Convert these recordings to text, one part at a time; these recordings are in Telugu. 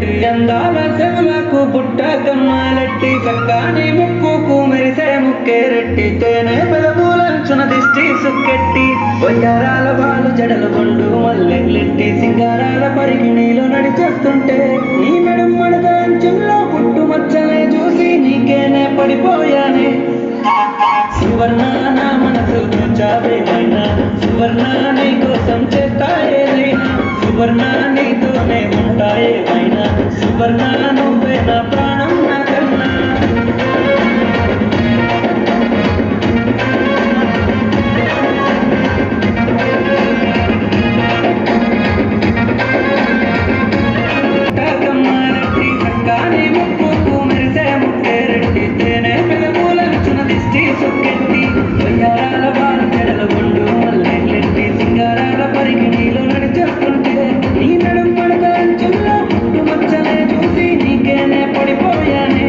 ఎట్టి అందాల చెవులకు బుట్ట కమ్మాలెట్టి చక్కాని ముక్కుకు మెరిసే ముక్కేరెట్టి తేనె పెదవులంచున దిష్టి సుక్కెట్టి వయ్యారాల బాలు జడలు కొండు మల్లెల్లెట్టి సింగారాల పరిగిణిలో నడిచేస్తుంటే నీ నడుం మడత అంచుల్లో పుట్టు మచ్చలే చూసి నీకేనే పడిపోయానే సువర్ణ నా మనసు చావేమైనా సువర్ణ నీ కోసం చేస్తా ఏదైనా సువర్ణ నీతోనే ఉంటా ఏమైనా సువర్ణ నువ్వే నా ప్రాణం నా కన్నా కమ్మారెట్టి చక్కాని ముక్కుకు మెరిసే ముక్కేరెట్టి తేనె పెదవులంచున దిష్టి సుక్కెట్టి వయ్యారాల బాలు జడలు కొండు మల్లెల్లెట్టి సింగారాల పరిగిణిలో నడిచేస్తుంటే నీ నడుం మడత అంచుల్లో పుట్టు మచ్చలే చూసి నీకేనే పడిపోయానే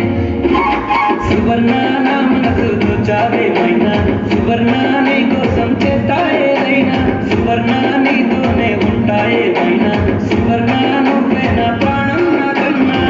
సువర్ణ నా మనసు చావేమైనా సువర్ణ నీ కోసం చేస్తా ఏదైనా సువర్ణ నీతోనే ఉంటా ఏమైనా సువర్ణ నువ్వే నా ప్రాణం నా కన్నా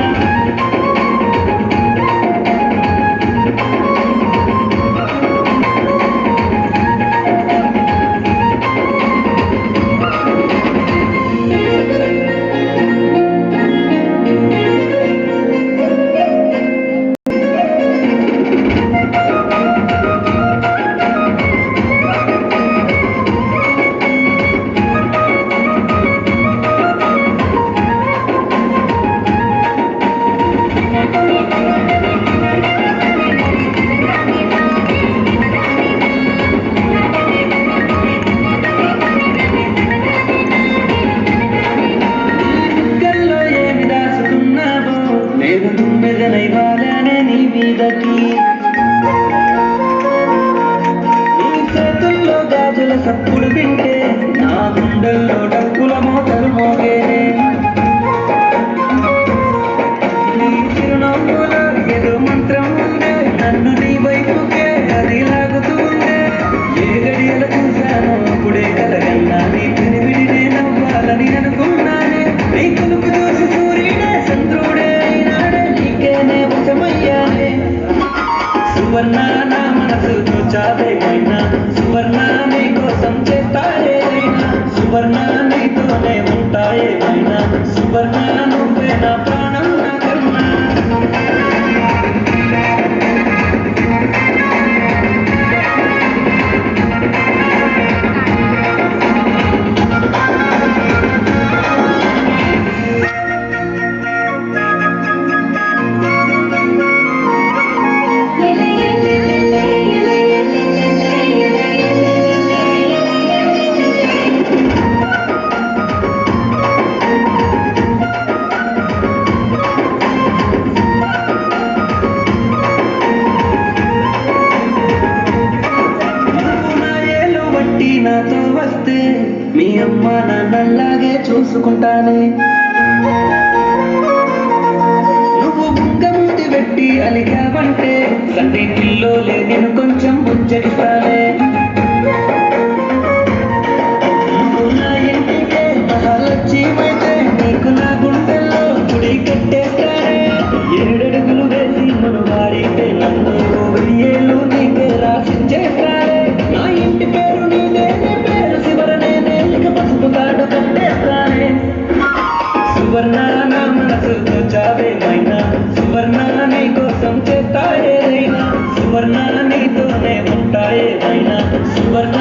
నీ మీదకి నీ చేతుల్లో గాజుల సప్పుడు వింటే నా గుండెల్లో డప్పుల మోతలు మోగేనే నీ చిరునవ్వులో ఏదో మంత్రం ఉందే నన్ను నీ వైపుకే అది లాగుతూ ఉందే ఏ గడియలు చూశానో అప్పుడే కలగన్నా నీ పినివిడి నేనవ్వాలని అనుకున్నానే నీ కులుపు చూసి సూర్యుడే చంద్రుడే అయినాడే నీకేనే వశమయ్యానే సువర్ణ నా మనసు చావేమైనా సువర్ణ నీ కోసం చేస్తా ఏదైనా సువర్ణ నీతోనే ఉంటా ఏమైనా సువర్ణ నువ్వే నా ప్రాణం నా కన్నా నాతో వస్తే మీ అమ్మ నాన్నలాగే చూసుకుంటానే నువ్వు బుగ్గముంటి పెట్టి అలిగావంటే సన్నిధిలో నేను కొంచెం ముచ్చరిస్తానే నువ్వు నా ఇంటికే మహాలక్ష్యమైతే నీకు నా గుండెల్లో గుడి కట్టేస్తానే 7 అడుగులు వేసి మునువాడితే నన్ను 1000 ఏళ్ళు నీకే రాసిచ్చేస్తానే నా ఇంటి పేరు సువర్ణ నా మనసు చావేమైనా సువర్ణ నీ కోసం చేస్తా ఏదైనా సువర్ణ నీతోనే ఉంటా ఏమైనా సువర్ణ